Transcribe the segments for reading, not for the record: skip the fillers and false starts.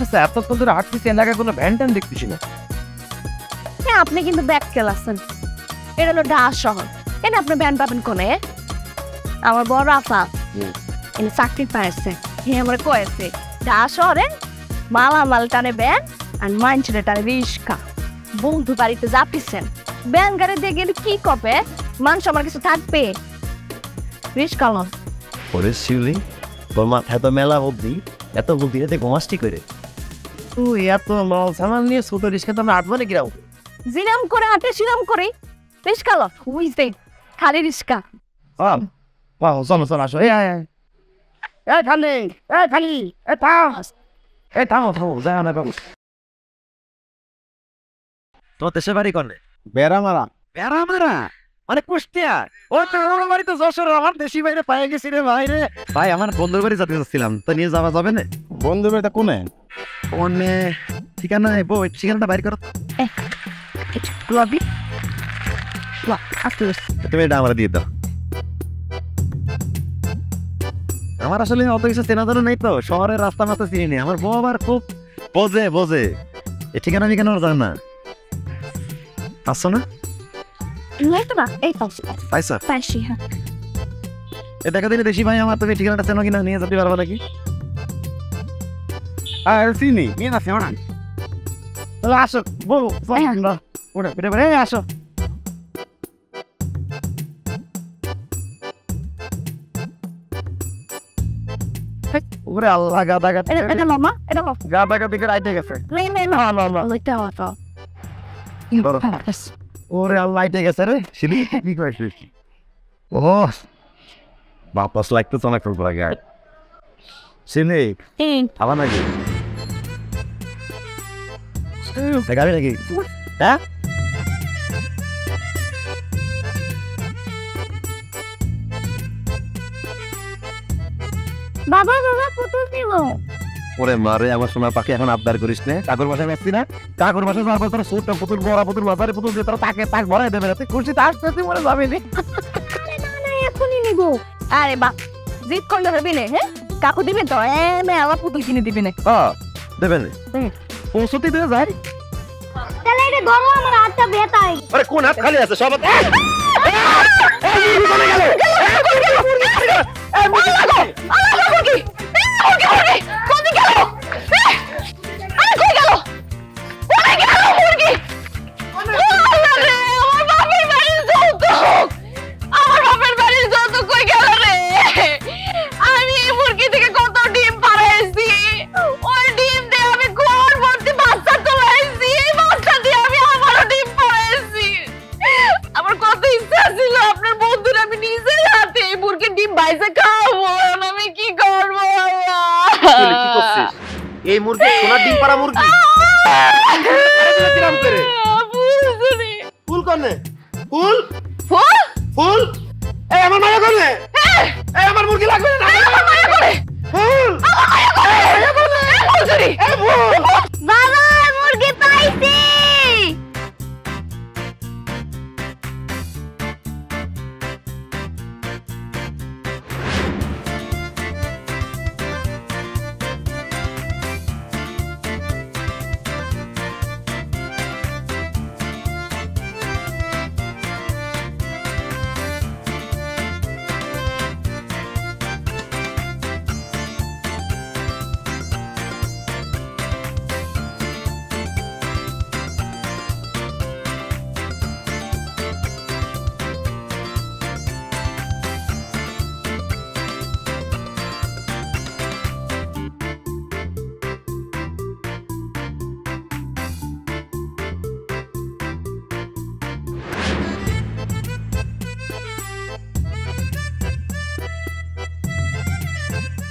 লাগতেছে এতক্ষণ ধরে হাঁটতেছি এলাকায় কোনো ভ্যান ট্যান দেখতেছি না। হ্যাঁ আপনি কিন্তু ব্যাক খেলাচ্ছেন, এটা হলো ডাস শহর, এটা আপনি ব্যান পাবেন কোনে? আমার বড় আফা এনে চাকরি পাইছে, হে আমার কয়েছে ডাস শহরে মালামাল টানে ব্যান আর মাইনছেলে টানে রিস্কা। বন্ধু বাড়িতে যাপিছেন ব্যান গাড়ি দিয়ে গেলে কি কবে মানুষ আমার কিছু থাকবে? রিস্কা লন ওরে শিউলি, তোর মাথায় তো মেলা বুদ্ধি, এত বুদ্ধি এতে ঘুমাসটি করে? তুই এত মাল সামান নিয়ে ছোট রিক্সা তো আমরা আটবো নাকি রাও? জিরাম করে হাঁটে সিরাম করে রিস্কা লন, বুঝতে খালি রিস্কা। চলো চলো আসো। খালি খালি থামো থামো যাই না বাবু। তোমার দেশের বাড়ি কনে? বেড়ামারা। বেড়ামারা মানে কুষ্টিয়া? ও তো আমার বাড়ি তো যশোর, আমার দেশি বাইরে পায়ে গেছি রে ভাই রে। ভাই আমার বন্ধুর বাড়ি যেতে চাচ্ছিলাম, তো নিয়ে যাওয়া যাবে না? বন্ধু বাড়িটা কোনে? কোনে ঠিকানা নেই বই, ঠিকানাটা বাইর করো। তুমি এটা আমার দিয়ে দাও। আমার আসলে অত কিছু চেনা জানা নেই তো, শহরের রাস্তা মাস্তা চিনি নি। আমার বউ আবার খুব বোঝে এই ঠিকানা আমি কেন জানো না? আসছো না? পাইছো? এ দেখা দিলে দেশি ভাই আমার, তুমি ঠিকানাটা চেনো কিনা, নিয়ে যেতে পারবো নাকি? চিনি নিয়ে যাচ্ছি ওরা। তাহলে আসো বউ ওটা পেটে পেটে আসো। ওরে আল্লাহ গাদা গাদা এটা মামা, এটা গাদা গাদা দিকে আইতে গেছে। ওরে আল্লাহ আইতে গেছে রে। শিলি কি করেছিস? ও বাপাস লাগতো তো অনেক লাগে। শিলি আবার নাকি দেখাবি নাকি? হ্যাঁ বাবা পুতুল দিব। ওরে মারে আমার সোনার পাখি, এখন আবদার করিস না। কাকুর বাসায় যাচ্ছি না, কাকুর বাসায় যাওয়ার পর তোর ছোট্ট পুতুল, বড় পুতুল, মাথারে পুতুল দিয়ে তোর তাকে তাক ভরাই দেবে। তুই খুশি তো আসতে মরে যাবি নি? এখনই নিব। আরে বা জিদ করলে হবে না। হ্যাঁ কাকু দিবেন তো আমার পুতুল কিনে দিবেন। দেবেন পৌঁছতে দিয়ে যায়। তাহলে এটা ধরো, আমার হাতটা ব্যথায়। আরে কোন হাত খালি আছে সব? এই মুরগি সোনার ডিম পাড়া মুরগি। ফুল কনে? ফুল ফুল এই আমার মায়া কনে? এই আমার মুরগি লাগবে না। আমার মায়া কনে? ফুল মায়া কনে? বাবা মুরগি পাইছি।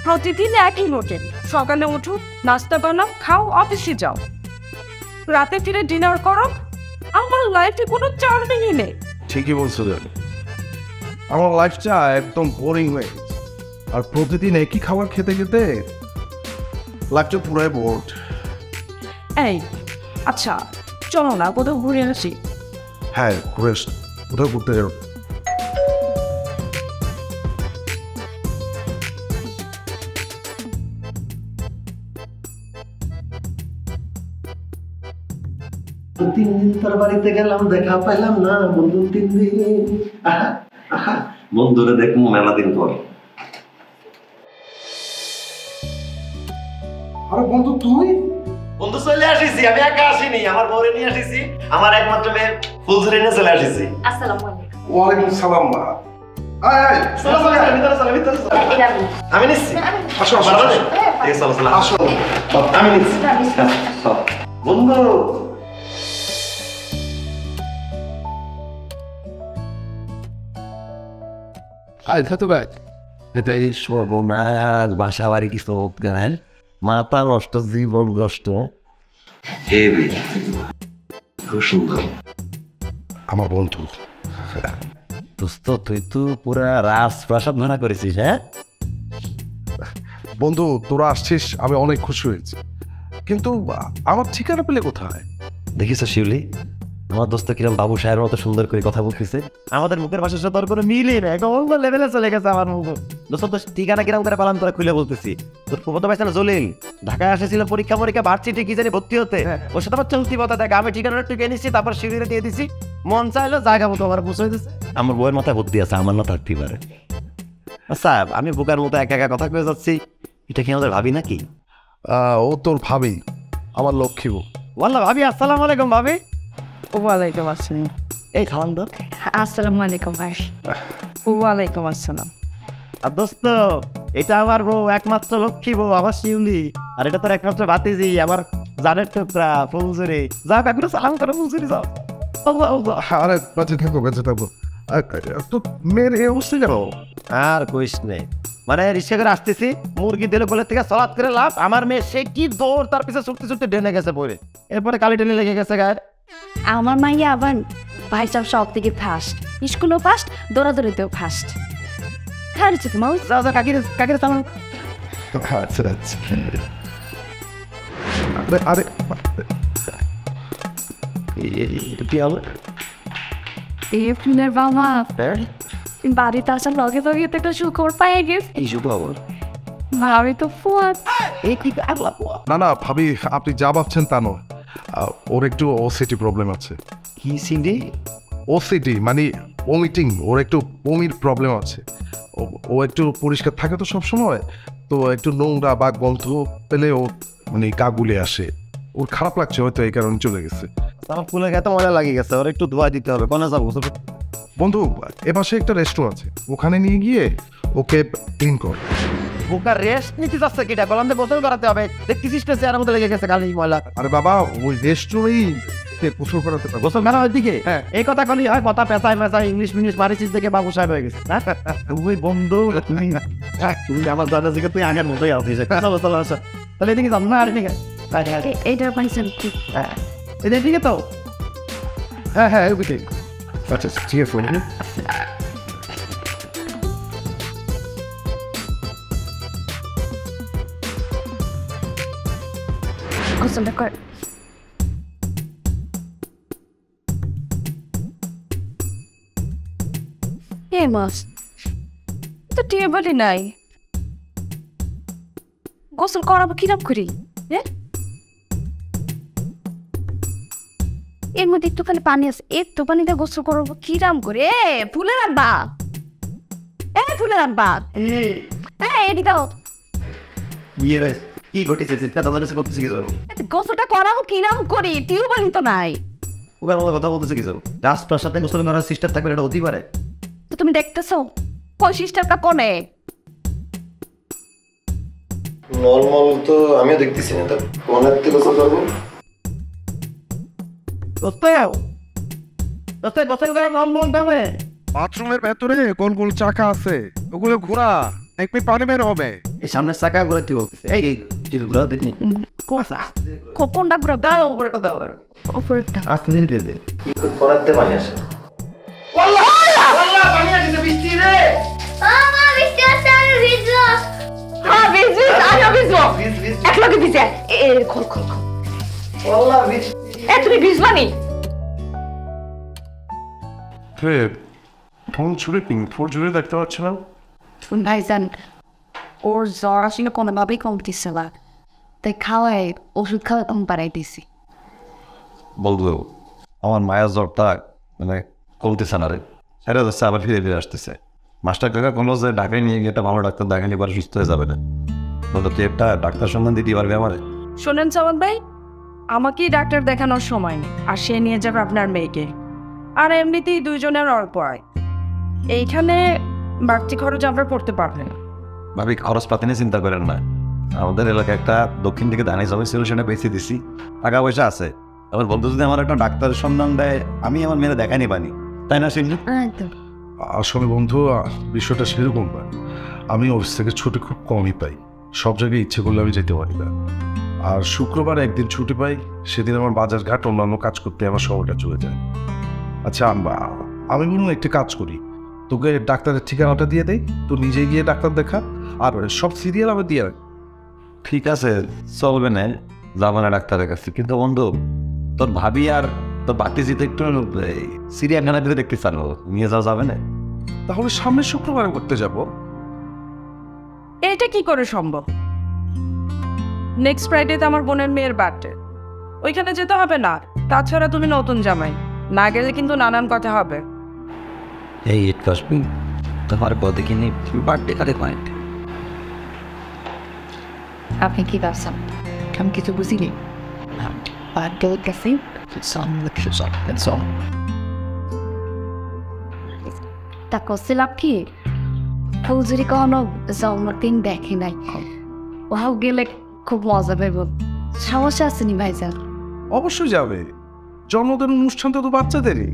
প্রতিদিন একই রুটিন, সকালে উঠো, নাস্তা বানাও, খাও, অফিসে যাও, রাতে ফিরে ডিনার করো। আমার লাইফে কোনো চার্মিংই নেই। ঠিকই বলছো দাদা, আমার লাইফটা একদম বোরিং হয়ে গেছে। আর প্রতিদিন একই খাবার খেতে খেতে লাইফটা পুরাই বোর্ড। এই আচ্ছা চলো না কোথাও ঘুরে আসি। হ্যাঁ ঘুরে কোথাও ঘুরতে যাবো। 3 দিন তোর বাড়িতে গেলাম, দেখা পাইলাম না বন্ধু 3 দিন। বন্ধুরে দেখবো মেলা দিন পর। আরে বন্ধু তুই? বন্ধু চলে আসিছি, আমি একা আসিনি, আমার বউরে নিয়ে আসিছি, আমার একমাত্র মেয়ে ফুলঝুরি নিয়ে চলে আসিছি। আসসালামু আলাইকুম। ওয়ালাইকুম সালাম মা। আয় আয় চলো চলো ভিতরে চলো ভিতরে চলো। আমি নিচ্ছি। আসো আসো পারবে? আসো। ঠিক আছে চলো চলো। আসো। আমি নিচ্ছি। চলো। বন্ধু এটা এই সর্বনাশ, বাসা বাড়ি কিছু গান, মাথা নষ্ট, জীবন নষ্ট। হেবি, খুব সুন্দর। আমার বন্ধু। দোস্ত তুই তো পুরা রাজপ্রাসাদ ভাড়া করেছিস, হ্যাঁ? বন্ধু তোরা আসছিস, আমি অনেক খুশি হয়েছি, কিন্তু আমার ঠিকানা পেলে কোথায়? দেখিস শিউলি, আমার দোস্ত কিরম বাবু সাহেবের মতো সুন্দর করে কথা বলতেছে, আমাদের মুখের ভাষার সাথে তোর কোনো মিলই নেই, একটা অন্য লেভেলে চলে গেছে আমার মুখ। দোস্ত তোর ঠিকানা কিরম করে পালাম তোরা খুলে বলতেছি। তোর প্রথম পাইছে না জলিল, ঢাকায় আসেছিল পরীক্ষা ভার্সিটি কি জানি ভর্তি হতে, ওর সাথে আমার চলতি কথা দেখ, আমি ঠিকানাটা টুকে নিচ্ছি, তারপর শিউলিরে দিয়ে দিছি, মন চাইলো জায়গা মতো আমার বুঝে দিচ্ছে। আমার বউয়ের মাথায় বুদ্ধি আছে, আমার না থাকতেই পারে। আচ্ছা আমি বোকার মতো একা একা কথা কয়ে যাচ্ছি, এটা কি আমাদের ভাবি নাকি? ও তোর ভাবি, আমার লক্ষ্মী বউ। ওয়াল্লাহ ভাবি, আসসালামু আলাইকুম ভাবি। ওয়ালাইকুম আসসালাম। এই খালাম তো। আসসালামু আলাইকুম ভাই। ওয়ালাইকুম আসসালাম। আর দোস্ত এটা আমার বউ, একমাত্র লক্ষ্মী বউ, আমার শিউলি, আর এটা তোর একমাত্র ভাতিজি, আমার জানের টুকরা ফুলঝুরি। যাও কাকুরে সালাম করো, ফুলঝুরি যাও। আল্লাহ আল্লাহ। আরে বেঁচে থাকবো বেঁচে থাকবো। তো মেয়ের এই অবস্থা কেন? আর কইস নেই, মানে রিক্সা করে আসতেছি, মুরগি দিলে বলে থেকে সলাৎ করে লাভ, আমার মেয়ে সে কি দৌড়, তার পিছনে ছুটতে ছুটতে ডেনে গেছে পরে, এরপরে কালি টেনে লেগে গেছে গায়ে। আমার মাইয়া আবার ভাই সাহেব সব থেকে ফার্স্ট, স্কুলও ফার্স্ট, দৌড়াদৌড়িতেও ফার্স্ট। খাওয়াচ্ছে তো মাউস। যাও যাও কাকিরে কাকিরে সালাম। আচ্ছা আচ্ছা। আরে আরে কি হবে? এপ্রিলের বাবা বাড়িতে আসার লগে লগে তো একটা সুখবর পাই গেছে। এই শুভ খবর? ভাবি তো ফুয়াদ। এই কি আল্লাহ। না না ভাবি, আপনি যা ভাবছেন তা নয়, ওর একটু ওসিটি প্রবলেম আছে। কি সিন্ডি? ওসিটি মানে ওমিটিং, ওর একটু বমির প্রবলেম আছে। ও একটু পরিষ্কার থাকে তো সব সময়, তো একটু নোংরা বা গন্ধ পেলে ও মানে গা গুলে আসে, ওর খারাপ লাগছে হয়তো, এই কারণে চলে গেছে। আমার ফুলের গায়ে তো মজা লাগে গেছে, ওর একটু ধোয়া দিতে হবে। কোনে যাবো? বন্ধু এ পাশে একটা রেস্টুরেন্ট আছে, ওখানে নিয়ে গিয়ে ওকে ক্লিন কর। বোকার রেস্ট নিতে যাচ্ছে কিটা, গলাম দিয়ে গোসল করাতে হবে, দেখতেছিস না চেয়ারের মধ্যে লেগে গেছে কালি ময়লা। আরে বাবা ওই রেস্টুরেন্টে গোসল করাতে পারবো। গোসল মেলা দিকে হ্যাঁ। এই কথা কলি হয়, কথা পেঁচায় মেঁচায় ইংলিশ মিংলিশ মারিছিস দেখে বাবু সাহেব হয়ে গেছে। তুই বন্ধু, তুমি আমার দাদা থেকে তুই আগের মতোই আছিস। চলো চলো আসো, তাহলে এদিকে যাম না? আর এদিকে এইটার পাইছেন কি? এদিকে তো। হ্যাঁ হ্যাঁ ওকে। আচ্ছা ঠিক আছে। গোসলটা কর। এ মাস তো টেবলই নাই, গোসল করাবো কিরম করি? এর মধ্যে একটুখানি পানি আছে, একটু পানিতে গোসল করবো কিরাম করে? ফুলের আব্বা, ফুলের আব্বা, এদিকে কি ঘটেছে? করতেছে কিছু? গোসলটা করাবো কিরাম করি? টিউবওয়েল তো নাই। ওদের মতো কথা বলতেছে কিছু? রাজপ্রাসাদে গোসল করার সিস্টেম থাকবে, এটা হতেই পারে? তো তুমি দেখতেছো কোন সিস্টেমটা কোনে? নর্মাল তো আমিও দেখতেছি না, তা কোনের থেকে গোসল করবো? বাথরুমের ভেতরে গোল গোল চাকা আছে, ওগুলো ঘোরা, একটু পানি বের হবে। এই সামনের চাকা গুলো কি বলতেছে? এই ঘুরা দেখি কোনটা ঘুরে? দাও উপরেটা দাও, উপরেরটা। আস্তে ধীরে দিয়ে দে। কি করাতে পানি আসে? পানি আসছে, বৃষ্টি রে। একলগে ভিজে খোল খোল খোল। তুমি ভিজবানি? ফোন জুড়ে দেখতে পাচ্ছি না। ভাইজান ওর জ্বর আসলে কোনোভাবেই কমতেছে না, তাই খাওয়াই ওষুধ খাওয়া কম বাড়াই দিছি। বলবো আমার মায়ের জ্বরটা মানে কমতেছে না রে, সেটা যাচ্ছে আবার ফিরে ফিরে আসতেছে। মাস্টার কাকা কোনো যে ঢাকায় নিয়ে গিয়ে একটা ভালো ডাক্তার দেখানি এবার সুস্থ হয়ে যাবে না, বলতো তুই একটা ডাক্তার সন্ধান দিতে পারবি আমারে? শোনেন চাওয়ান ভাই, আমাকেই ডাক্তার দেখানোর সময় নেই, আর সে নিয়ে যাবে আপনার মেয়েকে। আর এমনিতেই দুইজনের অল্প আয়, এইখানে বাড়তি খরচ আমরা পড়তে পারবে না। ভাবি খরচ পাতি নিয়ে চিন্তা করেন না, আমাদের এলাকায় একটা দক্ষিণ দিকে ধানি জমি সলিউশনে বেঁচে দিছি, টাকা পয়সা আছে। আমার বন্ধু যদি আমার একটা ডাক্তারের সন্ধান দেয় আমি আমার মেয়েরা দেখানি পানি, তাই না শুনলি? একদম। আসলে বন্ধু বিষয়টা সেরকম না, আমি অফিস থেকে ছুটি খুব কমই পাই, সব জায়গায় ইচ্ছে করলে আমি যেতে পারি না। আর শুক্রবার একদিন ছুটি পাই, সেদিন আমার বাজার ঘাট অন্যান্য কাজ করতে আমার সময়টা চলে যায়। আচ্ছা আমি বলুন একটি কাজ করি, তোকে ডাক্তারের ঠিকানাটা দিয়ে দেই, তো নিজে গিয়ে ডাক্তার দেখা, আর সব সিরিয়াল আমি দিয়ে রাখি। ঠিক আছে চলবে না, যাবো না ডাক্তারের কাছে, কিন্তু বন্ধু তোর ভাবি আর তোর বাতিজিতে একটু সিরিয়াখানা দিতে দেখতে চান, নিয়ে যাওয়া যাবে না? তাহলে সামনের শুক্রবার করতে যাব। এটা কি করে সম্ভব? নেক্সট ফ্রাইডেতে আমার বোনের মেয়ের বার্থডে, ওইখানে যেতে হবে না। তাছাড়া তুমি নতুন জামাই, না গেলে কিন্তু নানান কথা হবে। এই ইট কাশবি তোমার পদে কিনে বার্থডে কারে পয়েন্ট। আপনি কি ভাবছেন আমি কিছু বুঝিনি? বার্থডে কাছে তা করছিলাম কি ফুলঝুরি কখনো জন্মদিন দেখে নাই, ওহাও গেলে খুব মজা পাইব। সমস্যা আছে নি ভাইজান? অবশ্যই যাবে, জন্মদিন অনুষ্ঠানটা তো বাচ্চাদেরই,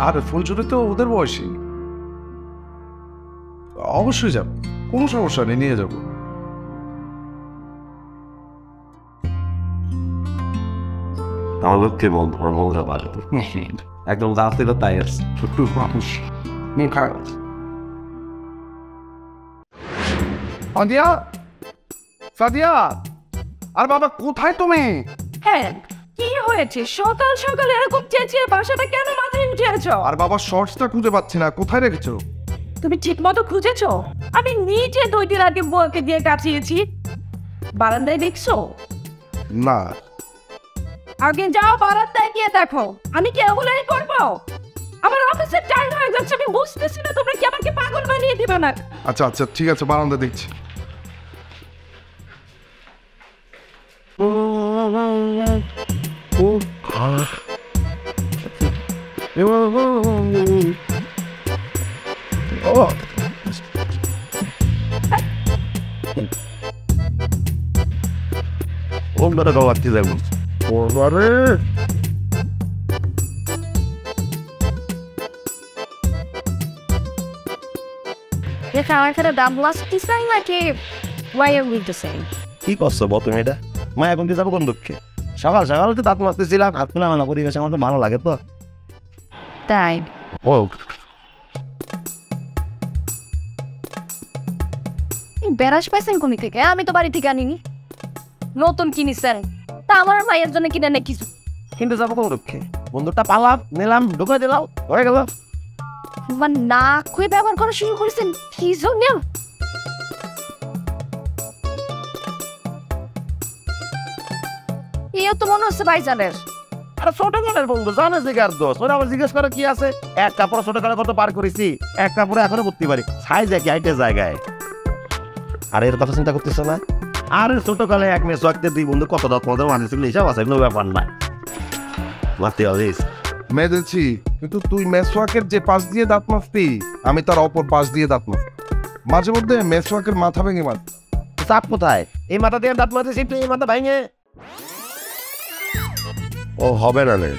আর ফুলঝুরি তো ওদের বয়সী, অবশ্যই যাবে, কোনো সমস্যা নেই, নিয়ে যাবো। আমার লোককে বলবো বলতে পারে একদম জানতে তো তাই আছে ছোট্ট মানুষ। সাদিয়া, সাদিয়া, আর বাবা কোথায় তুমি? হ্যাঁ, কি হয়েছে? সকাল সকাল এরকম চেঁচিয়ে বাসাটা কেন মাথায় উঠেছ? আর বাবা শর্টসটা খুঁজে পাচ্ছি না, কোথায় রেখেছো? তুমি ঠিক মতো খুঁজেছো? আমি নিজে 2 দিন আগে বউকে দিয়ে কাটিয়েছি। বারান্দায় দেখছো? না। আগে যাও বারান্দায় গিয়ে দেখো, আমি কি এগুলোই করবো? আমার অফিসের টাইম হয়ে যাচ্ছে, আমি বুঝতেছি না তোমরা কি আমাকে পাগল বানিয়ে দিবে না? আচ্ছা আচ্ছা ঠিক আছে, বারান্দা দেখছি। ওমরা গাওয়াতে যাবো ওরে আমার সাথে দাম লাগতেছে নাকি? Why are we the same? কি করছো বল তুমি এটা? মা এখন দিয়ে যাবো কোন দুঃখে? সকাল সকাল তো দাঁত মারতেছিলাম, হাত খুলে আমার পরিবেশ আমার তো ভালো লাগে তো। তাই ও বেড়াস পাইছেন কোনি থেকে? আমি তো বাড়ি থেকে আনিনি, নতুন কিনিছেন। তা আমার মায়ের জন্য কিনে নেই কিছু। কিন্তু যাবো কোন দুঃখে? বন্ধুটা পালাম, নিলাম, ঢুকে দিলাম, হয়ে গেল। মানে না খুঁয়ে ব্যবহার করা শুরু করেছেন কি জন্য? এও তো মনে হচ্ছে ভাইজানের। আরে ছোট কালের বন্ধু, জানে জিগার দোষ, ওরা আবার জিজ্ঞেস করে কি আছে। এক কাপড় ছোট কালে কত পার করেছি, এক কাপড়ে এখনো ভর্তি পারি, সাইজ একই হাইটের জায়গায়। আর এর কথা চিন্তা করতেছ না? আর ছোট কালে এক মেয়ে সোয়াক্তে 2 বন্ধু কত দাঁত মধ্যে মানেছিল, হিসাব আছে, কোনো ব্যাপার নাই। মারতে হবে মেরেছি, কিন্তু তুই মেসওয়াকের যে পাশ দিয়ে দাঁত মাজতি, আমি তার অপর পাশ দিয়ে দাঁত মাজ। মাঝে মধ্যে মেসওয়াকের মাথা ভেঙে মার। চাপ কোথায়? এই মাথা দিয়ে দাঁত মারতেছি, তুই এই মাথা ভাঙে। ও হবে না রে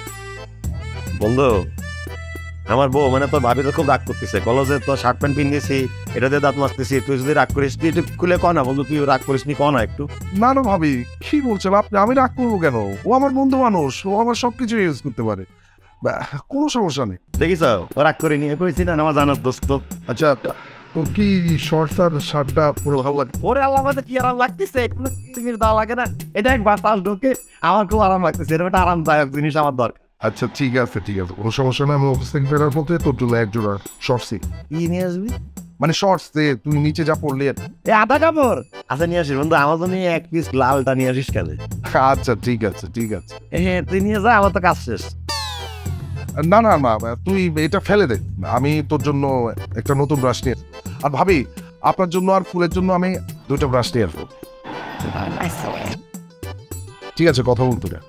বন্ধু, আমার বউ মানে তোর ভাবি তো খুব রাগ করতেছে, কলেজে তো শার্ট প্যান্ট পিন্দিয়েছি, এটা দিয়ে দাঁত মারতেছি, তুই যদি রাগ করিস তুই একটু খুলে ক না বন্ধু, তুই রাগ করিস নি, ক না একটু। না না ভাবি, কি বলছেন আপনি? আমি রাগ করবো কেন? ও আমার বন্ধু মানুষ, ও আমার সবকিছু ইউজ করতে পারে, কোনো সমস্যা নেই। দেখিস ও রাগ করে নিয়ে করেছি না, আমার জানার দোস্ত। আচ্ছা তো কি শর্টস আর শার্টটা পুরো ভালো লাগে? ওরে আল্লাহ, আমাদের কি আরাম লাগতেছে, কোনো জিনিস দাও লাগে না। এটা একবার তাল ঢোকে, আমার খুব আরাম লাগতেছে, এরকম একটা আরামদায়ক জিনিস আমার দরকার। আচ্ছা ঠিক আছে ঠিক আছে, কোনো সমস্যা নেই। আমি অফিস থেকে ফেরার পথে তোর জন্য এক জোড়া শর্টসই। কি নিয়ে আসবি? মানে শর্টস তুমি নিচে যা পড়লে। এ আধা কাপড় আচ্ছা নিয়ে আসিস বন্ধু, আমার জন্য এক পিস লালটা নিয়ে আসিস কেন? আচ্ছা ঠিক আছে ঠিক আছে। তুই নিয়ে যা, আমার তো কাজ শেষ। না না না, তুই এটা ফেলে দে, আমি তোর জন্য একটা নতুন ব্রাশ নিয়ে। আর ভাবি আপনার জন্য আর ফুলের জন্য আমি 2টা ব্রাশ নিয়ে আসবো। ঠিক আছে, কথা বলতো না।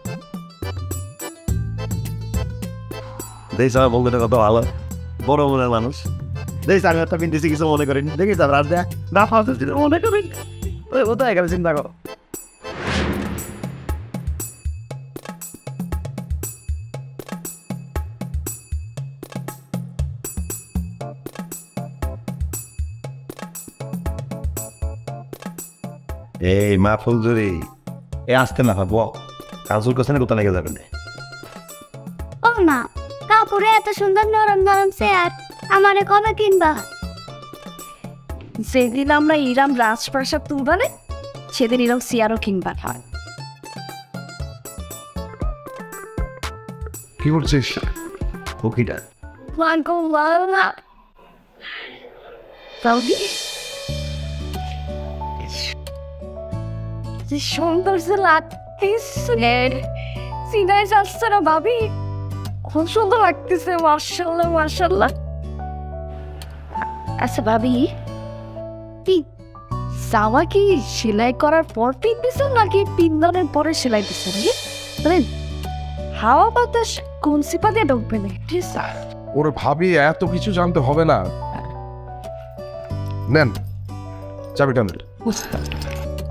দেখিস আমার বন্ধুটা কত ভালো, বড় মনের মানুষ। দেখিস আমি একটা পিনতেছি, কিছু মনে করিনি। দেখিস রাত দেয়া না ফালতু মনে করি, ও তো এখানে চিন্তা করো। এই মা ফুলঝুরি, এ আসতে না ভাবো কাজুর কাছে না কোথা লেগে যাবে না। ও মা, কাপড়ে এত সুন্দর নরম নরম চেয়ার আমারে কবে কিনবা? যেদিন আমরা ইরাম রাজপ্রাসাদ তুলবা না, সেদিন ইরাম সিয়ারও কিনবা। কি করছিস? কুকিটা যে সুন্দর যে লাগতেছে, সিনাই যাচ্ছে না ভাবি, খুব সুন্দর লাগতেছে। মাশাআল্লাহ মাশাআল্লাহ। আচ্ছা ভাবি, কি জামা কি সেলাই করার পর পিনতেছেন নাকি পিন্দানোর পরে সেলাই দিচ্ছেন? মানে হাওয়া বাতাস কোন সিপা দিয়ে ঢুকবে না? ঠিক আছে, ওরে ভাবি এত কিছু জানতে হবে না, নেন চাবিটা নেন।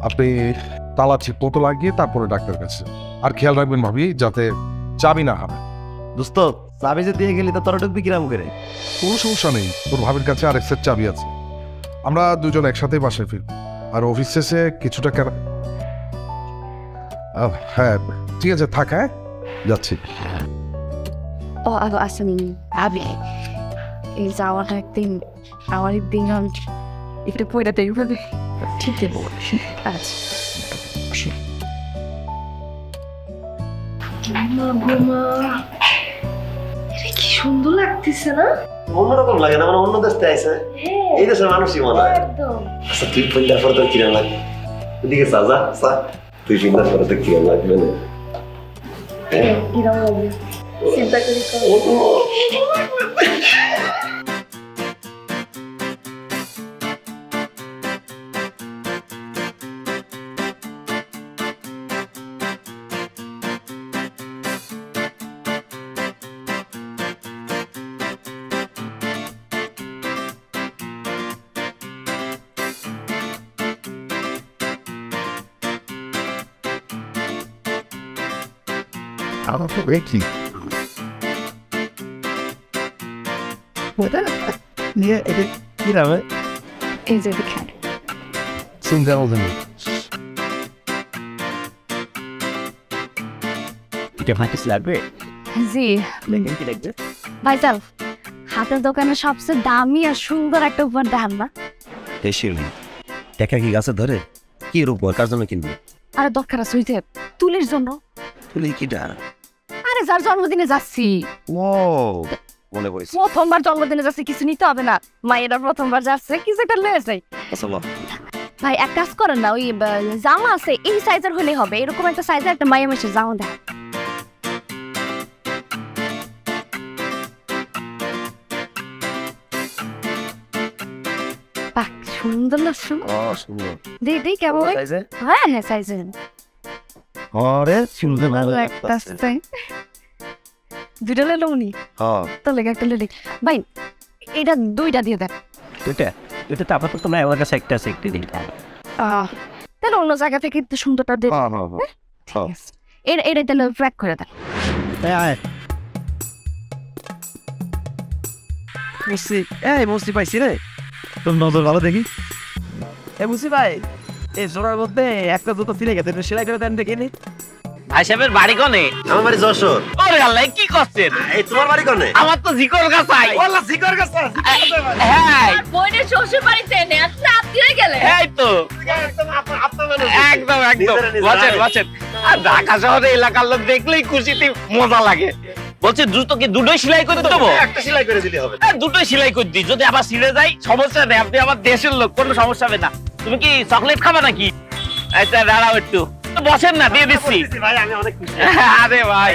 আপনি তালা ঠিক মতো লাগিয়ে তারপরে ডাক্তার কাছে। আর খেয়াল রাখবেন ভাবি যাতে চাবি না হারায়। দোস্ত চাবি যে দিয়ে গেলি তো তোরা ঢুকবি কিরাম করে? কোনো সমস্যা নেই, তোর ভাবির কাছে আর এক সেট চাবি আছে। আমরা দুজন একসাথে বাসায় ফিরব, আর অফিস শেষে কিছু টাকা। হ্যাঁ ঠিক আছে, থাক, হ্যাঁ যাচ্ছি। ও আসেন ভাবি, এই যাওয়াটা একদিন আমার দিন একটু পয়লা দেখবে। ঠিক আছে, আচ্ছা কি সুন্দর লাগতেছে না? অন্যরকম লাগে না, মানে অন্য দেশ থেকে আইসে, এই দেশের মানুষই মনে হয়। আচ্ছা তুই পিন্ডার পরে তোর কিরম লাগবে? এদিকে চা যা চা, তুই পিন্ডার পরে তোর কিরম লাগবে না? চিন্তা করি আমার খুব রেখি নিয়ে এটা কি নামে? এই যে দেখেন, চিন্তা বলতে নেই, এটা ভাইস লাগবে। জি দেখেন কি লাগবে? ভাইজান, হাতের দোকানে সবচেয়ে দামি আর সুন্দর একটা উপহার দেখান না? শিরলি টাকা কি গাছে ধরে? কি রূপ কার জন্য কিনবি? আরে দরকার আছে ওই যে তুলির জন্য। তুলি কিটা? আরে যার জন্মদিনে যাচ্ছি, ও মনে পড়েছে, প্রথমবার জন্মদিনে যাচ্ছে, কিছু নিতে হবে না। মায়েরা প্রথমবার যাচ্ছে, কিছু একটা লয়ে যাই। চলো ভাই এক কাজ করেন না, ওই জামা আছে এই সাইজের হলে হবে, এরকম একটা সাইজের একটা মায়ের মেশে জামা দেয়। বাহ সুন্দর না? সুন্দর দিদি কেমন? সাইজে? হ্যাঁ হ্যাঁ সাইজের আরে সুন্দর ভালো লাগতেছে। দুইটা লেলো উনি, হ্যাঁ তো লেগে একটা লেলে। ভাই এটা 2টা দিয়ে দেন। এটা এটা তো আপাতত না, আমার কাছে একটা আছে, একটা দিন। তাহলে অন্য জায়গা থেকে একটু সুন্দরটা দিয়ে হ্যাঁ হ্যাঁ হ্যাঁ ঠিক আছে। এটা তাহলে প্যাক করে দেন। মুসি, এই মুসি পাইছি রে, তোর নজর ভালো দেখি। এ মুসি ভাই, এই জোড়ার মধ্যে একটা জুতো ছিঁড়ে গেছে, একটু সেলাই করে দেন দেখে নি। ভাই সাহেবের বাড়ি কোনে? আমার বাড়ি যশোর। ওরে আল্লাহ, কি করছেন? এই তোমার বাড়ি কোনে? আমার তো জিকর গাছাই। ওলা জিকর গাছা, হ্যাঁ বোনের শ্বশুর বাড়িতে এনে রাত দিয়ে গেলে। এই তো একদম একদম বাঁচেন বাঁচেন। আর ঢাকা শহরে এলাকার লোক দেখলেই খুশিতে মজা লাগে। বলছি দ্রুত কি দুটোই সেলাই করে দেবো? একটা সেলাই করে দিলে হবে। দুটোই সেলাই করে দিই, যদি আবার ছিঁড়ে যায় সমস্যা নেই, আপনি আমার দেশের লোক, কোনো সমস্যা হবে না। তুমি কি চকলেট খাবা নাকি? আচ্ছা দাঁড়াও একটু, বসেন না, দিয়ে দিচ্ছি। ভাই আমি অনেক খুশি। আরে ভাই,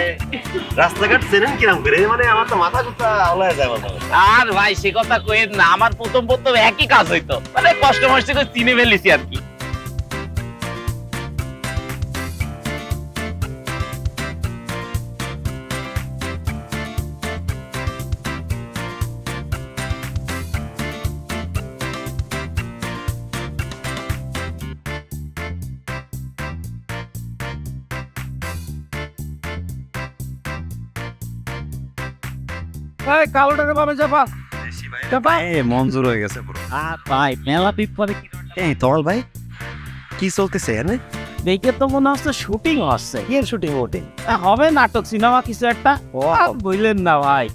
রাস্তাঘাট চেনেন কিরম করে? মানে আমার তো মাথা কুত্তা আলাদা যায় মাথা। আর ভাই সে কথা কইেন না, আমার প্রথম একই কাজ হইতো, মানে কষ্ট মষ্ট করে চিনে ফেলেছি আর কি। কালোটাকে পাবে চাপা মঞ্জুর হয়ে গেছে পুরো। ভাই মেলা পিক পরে এই তরল ভাই কি চলতেছে এখানে? দেখে তো মনে হচ্ছে শুটিং হচ্ছে। কি এর শুটিং ওটিং? হবে নাটক সিনেমা কিছু একটা। বললেন না ভাই,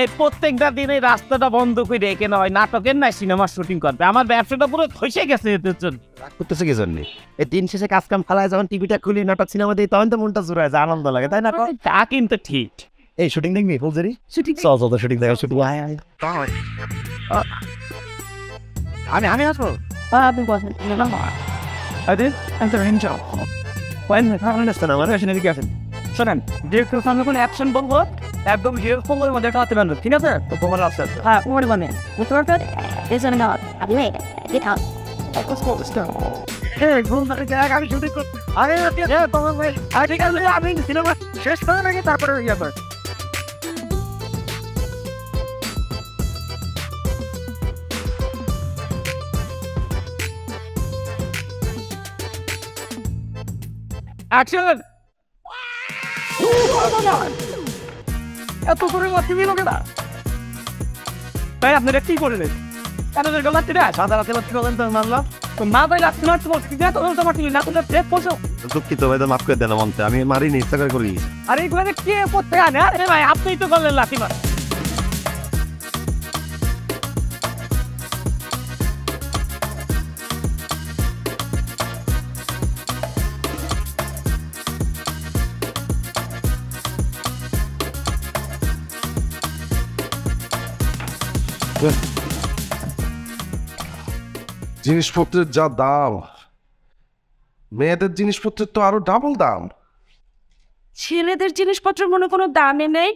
এই প্রত্যেকটা দিনে রাস্তাটা বন্ধ করে রেখে না হয় নাটকের নাই সিনেমার শুটিং করবে। আমার ব্যবসাটা পুরো খসে গেছে এদের জন্য। রাগ করতেছে কি জন্য? এই দিন শেষে কাজ কাম ফালায় যখন টিভিটা খুলি নাটক সিনেমা দিই তখন তো মনটা জোড়ায় যায়, আনন্দ লাগে, তাই না? তা কিন্তু ঠিক। এই শুটিং দেখবি ফুলজেরি? শুটিং চল চল, শুটিং দেখা শুটিং। আমি আসবো। আপনি বসেন। শোনেন, ডিরেক্টর সামনে কোনো অ্যাকশন বলবো, একদম হিরো ফোনের মধ্যে হাতে বানবো, ঠিক আছে? তো তোমার আছে। হ্যাঁ, ওর মানে বুঝতে পারছো? এজন্য না আপনি গেট আউট। আমি শুটিং করছি। তোমার ভাই ঠিক আছে, আমি সিনেমা শেষ করে নাকি তারপরে ইয়ে করে। অ্যাকশন! এত করে মাতি দিল কেনা? তাই আপনারা কি করলেন? কেন গলাতে না সাদা রাতে মাতি বলেন তো মানলাম তো না ভাই লাগছে না, তোমার কি তো তোমার কি না তো ব্রেক পড়ছো। দুঃখিত ভাই, তো মাফ করে দেন মনতে, আমি মারিনি, ইচ্ছা করে করি। আরে এগুলো কে করতে আনে? আরে ভাই আপনিই তো করলেন লাঠি মার। জিনিসপত্রের যা দাম, মেয়েদের জিনিসপত্রের তো আরো ডাবল দাম। ছেলেদের জিনিসপত্রের মনে কোনো দামে নেই?